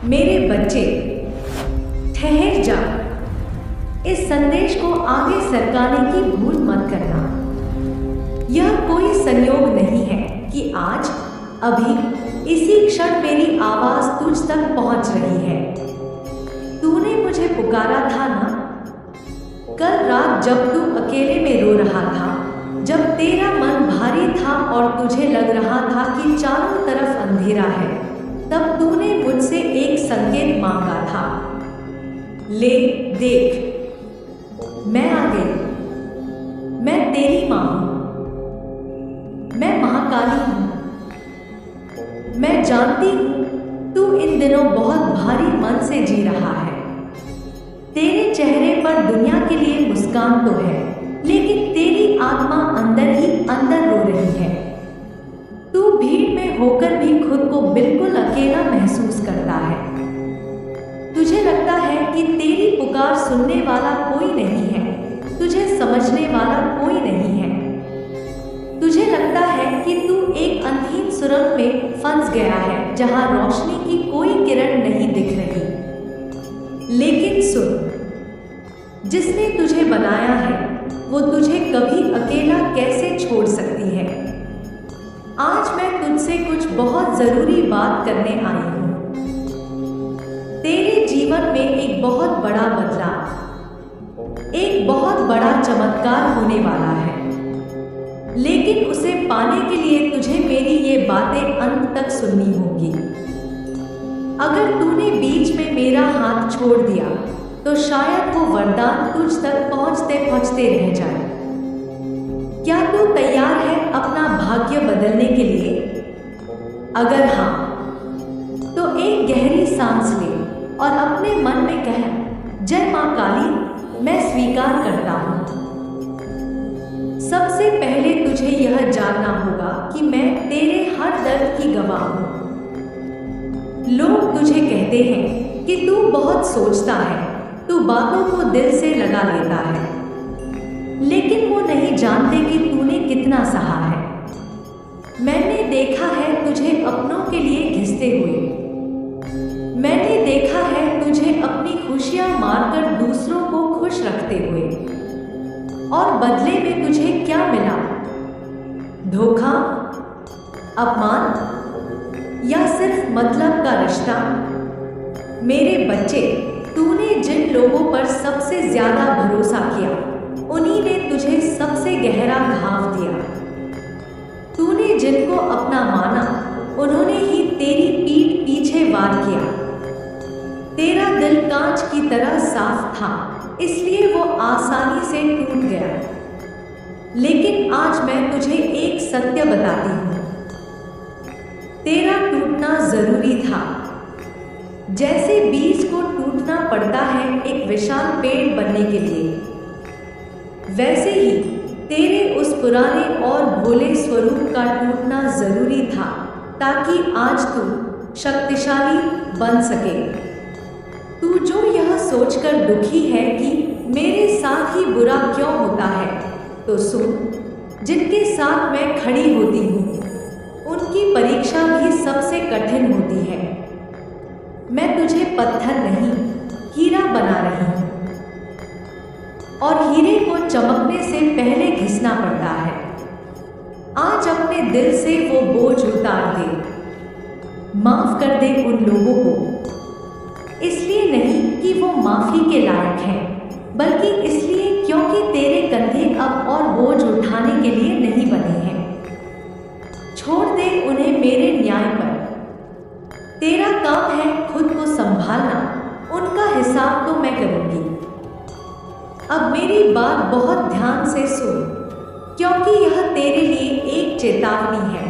मेरे बच्चे, ठहर जा। इस संदेश को आगे सरकाने की भूल मत करना। यह कोई संयोग नहीं है कि आज, अभी, इसी क्षण मेरी आवाज तुझ तक पहुंच रही है। तूने मुझे पुकारा था ना? कल रात जब तू अकेले में रो रहा था, जब तेरा मन भारी था और तुझे लग रहा था कि चारों तरफ अंधेरा है, तब तूने मुझसे एक संकेत मांगा था। ले देख, मैं आ गई। मैं तेरी माँ हूँ। मैं महाकाली हूँ। मैं जानती हूँ तू इन दिनों बहुत भारी मन से जी रहा है। तेरे चेहरे पर दुनिया के लिए मुस्कान तो है, लेकिन तेरी आत्मा अंदर ही अंदर रो रही है। तू भीड़ में होकर भी खुद को बिल्कुल अकेला महसूस करता है। तुझे लगता है कि तेरी पुकार सुनने वाला कोई नहीं है, तुझे समझने वाला कोई नहीं है। तुझे लगता है कि तू एक अंधेरी सुरंग में फंस गया है, जहां रोशनी की कोई किरण नहीं दिख रही। लेकिन सुन, जिसने तुझे बनाया है, वो तुझे कभी अकेला कैसे छोड़ सकती है। आज मैं तुझसे कुछ बहुत जरूरी बात करने आई हूँ। तेरे जीवन में एक बहुत बड़ा बदलाव, एक बहुत बड़ा चमत्कार होने वाला है। लेकिन उसे पाने के लिए तुझे मेरी ये बातें अंत तक सुननी होगी। अगर तूने बीच में मेरा हाथ छोड़ दिया, तो शायद वो वरदान तुझ तक पहुंचते पहुंचते रह जाए। क्या तू तैयार है अपना भाग्य बदलने के लिए? अगर हाँ, तो एक गहरी सांस ले और अपने मन में कह, जय मां काली, मैं स्वीकार करता हूँ। सबसे पहले तुझे यह जानना होगा कि मैं तेरे हर दर्द की गवाह हूँ। लोग तुझे कहते हैं कि तू बहुत सोचता है, तू बातों को दिल से लगा लेता है, लेकिन वो नहीं जानते कि तूने कितना सहा है। मैंने देखा है तुझे अपनों के लिए घिसते हुए। मैंने देखा है तुझे अपनी खुशियां मारकर दूसरों को खुश रखते हुए। और बदले में तुझे क्या मिला? धोखा, अपमान, या सिर्फ मतलब का रिश्ता? मेरे बच्चे, तूने जिन लोगों पर सबसे ज्यादा भरोसा किया, उन्हीं ने तुझे सबसे गहरा घाव दिया। तूने जिनको अपना माना, उन्होंने ही तेरी पीठ पीछे वार किया। तेरा दिल कांच की तरह साफ था, इसलिए वो आसानी से टूट गया। लेकिन आज मैं तुझे एक सत्य बताती हूँ। तेरा टूटना जरूरी था। जैसे बीज को टूटना पड़ता है एक विशाल पेड़ बनने के लिए, वैसे ही तेरे उस पुराने और भोले स्वरूप का टूटना जरूरी था, ताकि आज तू शक्तिशाली बन सके। तू जो यह सोचकर दुखी है कि मेरे साथ ही बुरा क्यों होता है, तो सुन, जिनके साथ मैं खड़ी होती हूँ, उनकी परीक्षा भी सबसे कठिन होती है। मैं तुझे पत्थर नहीं, हीरा बना रही हूँ। और हीरे को चमकने से पहले घिसना पड़ता है। आज अपने दिल से वो बोझ उतार दे। माफ कर दे उन लोगों को, इसलिए नहीं कि वो माफी के लायक हैं, बल्कि इसलिए क्योंकि तेरे कंधे अब और बोझ उठाने के लिए नहीं बने हैं। छोड़ दे उन्हें मेरे न्याय पर। तेरा काम है खुद को संभालना, उनका हिसाब तो मैं करूंगी। अब मेरी बात बहुत ध्यान से सुन, क्योंकि यह तेरे लिए एक चेतावनी है।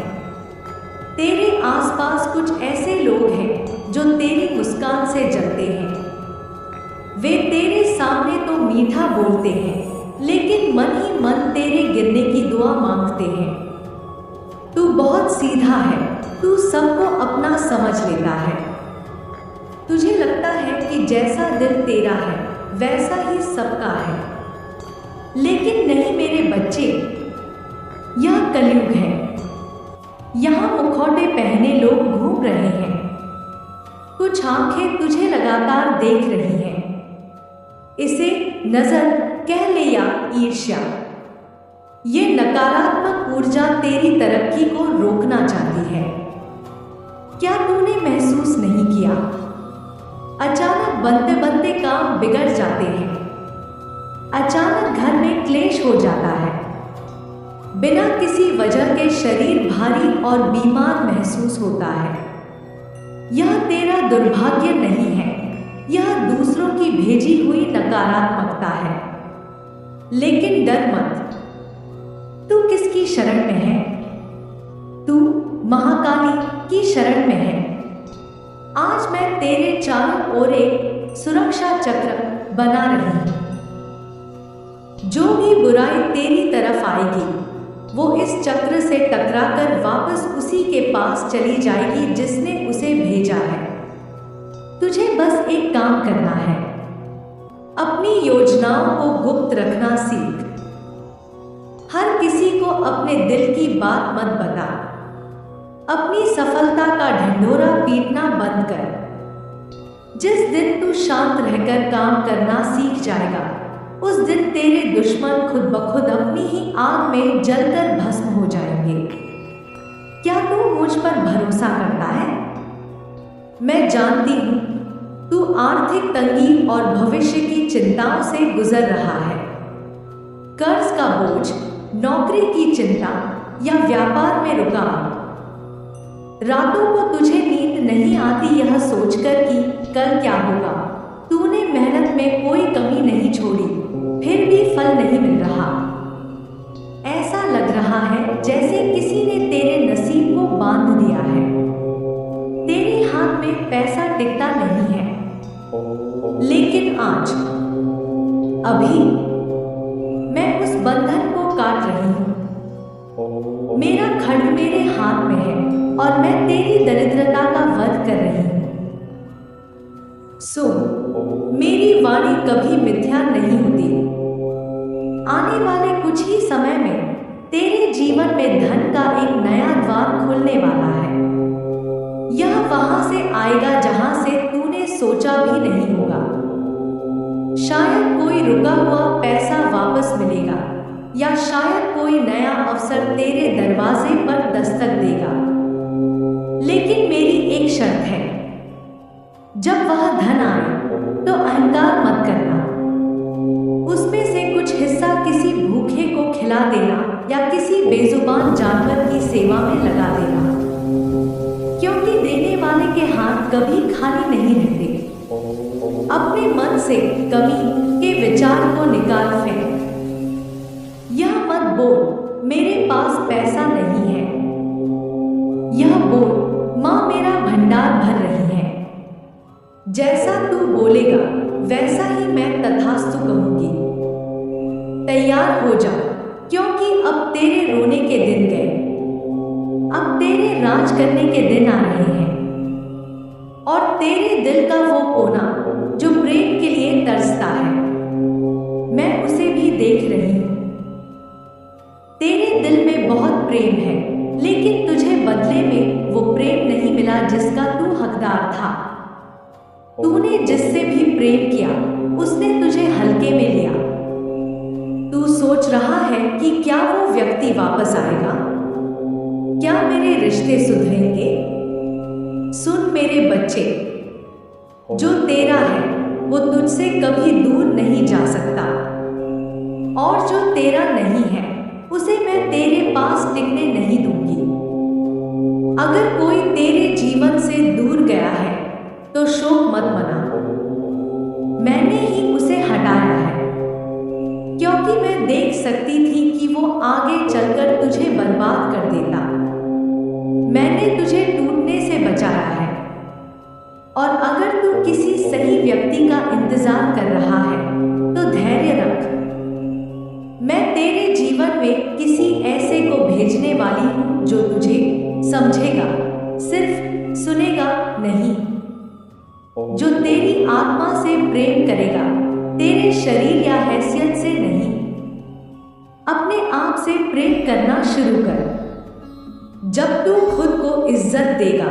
तेरे आसपास कुछ ऐसे लोग हैं जो तेरी मुस्कान से जलते हैं। वे तेरे सामने तो मीठा बोलते हैं, लेकिन मन ही मन तेरे गिरने की दुआ मांगते हैं। तू बहुत सीधा है, तू सबको अपना समझ लेता है। तुझे लगता है कि जैसा दिल तेरा है, वैसा ही सबका है। लेकिन नहीं मेरे बच्चे, यह कलयुग है। यहाँ मुखौटे पहने लोग घूम रहे हैं। कुछ आंखें तुझे लगातार देख रही हैं। इसे नजर कह ले या ईर्ष्या, ये नकारात्मक ऊर्जा तेरी तरक्की को रोकना चाहती है। क्या तूने महसूस नहीं किया? अचानक बनते बनते काम बिगड़ जाते हैं। अचानक घर में क्लेश हो जाता है। बिना किसी वजह के शरीर भारी और बीमार महसूस होता है। यह तेरा दुर्भाग्य नहीं है, यह दूसरों की भेजी हुई नकारात्मकता है। लेकिन डर मत, तू किसकी शरण में है? तू महाकाली की शरण में है। आज मैं तेरे चारों ओर एक सुरक्षा चक्र बना रही हूं। जो भी बुराई तेरी तरफ आएगी वो इस चक्र से टकराकर वापस उसी के पास चली जाएगी जिसने उसे भेजा है। तुझे बस एक काम करना है, अपनी योजनाओं को गुप्त रखना सीख। हर किसी को अपने दिल की बात मत बता। अपनी सफलता का ढिंढोरा पीटना बंद कर। जिस दिन तू शांत रहकर काम करना सीख जाएगा उस दिन तेरे दुश्मन खुद ब खुद अपनी ही आग में जलकर भस्म हो जाएंगे। क्या तू मुझ पर भरोसा करता है? मैं जानती हूं तू आर्थिक तंगी और भविष्य की चिंताओं से गुजर रहा है। कर्ज का बोझ, नौकरी की चिंता या व्यापार में रुकावट। रातों को तुझे नींद नहीं आती यह सोचकर कि कल क्या होगा। तूने मेहनत में कोई कमी नहीं छोड़ी, फिर भी फल नहीं मिल रहा। ऐसा लग रहा है जैसे किसी ने तेरे नसीब को बांध दिया है। तेरे हाथ में पैसा टिकता नहीं है। लेकिन आज, अभी मैं उस बंधन को काट रही हूं। मेरा खड्ग मेरे हाथ में है और मैं तेरी दरिद्रता का वध कर रही हूं। सुन, मेरी वाणी कभी मिथ्या नहीं होती। आने वाले कुछ ही समय में तेरे जीवन में धन का एक नया द्वार खुलने वाला है। यह वहां से आएगा जहां से तूने सोचा भी नहीं होगा। शायद कोई रुका हुआ पैसा वापस मिलेगा या शायद कोई नया अवसर तेरे दरवाजे पर दस्तक देगा। लेकिन मेरी एक शर्त है, जब वह धन आए तो अहंकार मत करना। उसमें से कुछ हिस्सा किसी भूखे को खिला देना या किसी बेजुबान जानवर की सेवा में लगा देना, क्योंकि देने वाले के हाथ कभी खाली नहीं रहते। अपने मन से कमी के विचार को निकाल फेंक। यह मत बोल मेरे पास पैसा नहीं है। यह बोल माँ मेरा भंडार भर रही है। जैसा तू बोलेगा वैसा ही मैं तथास्तु कहूंगी। तैयार हो जा, क्योंकि अब तेरे रोने के दिन गए। अब तेरे राज करने के दिन आ रहे हैं। और तेरे दिल का वो कोना जो प्रेम के लिए तरसता है, मैं उसे भी देख रही हूं। तेरे दिल में बहुत प्रेम है, लेकिन तुझे बदले में वो प्रेम नहीं मिला जिसका तू हकदार था। तूने जिससे भी प्रेम किया उसने तुझे हल्के में लिया। तू सोच रहा है कि क्या वो व्यक्ति वापस आएगा, क्या मेरे रिश्ते सुधरेंगे। सुन मेरे बच्चे, जो तेरा है वो तुझसे कभी दूर नहीं जा सकता, और जो तेरा नहीं है उसे मैं तेरे पास टिकने नहीं दूंगी। अगर कोई तेरे जीवन से दूर गया है तो शोक मत मना। मैंने ही उसे हटाया है, क्योंकि मैं देख सकती थी कि वो आगे चलकर तुझे बर्बाद कर देता। मैंने तुझे टूटने से बचाया है। और अगर तू किसी सही व्यक्ति का इंतजार कर रहा है तो धैर्य रख। मैं तेरे जीवन में किसी ऐसे को भेजने वाली हूं जो तुझे समझेगा, सिर्फ सुनेगा नहीं। जो तेरी आत्मा से प्रेम करेगा, तेरे शरीर या हैसियत से नहीं। अपने आप से प्रेम करना शुरू कर। जब तू खुद को इज्जत देगा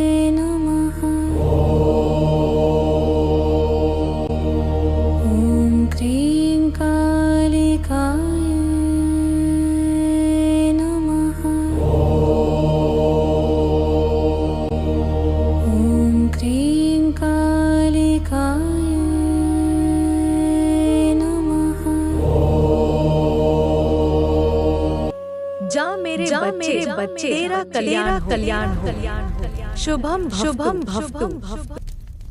जा मेरे बच्चे तेरा कल्याण हो। शुभम भवतु।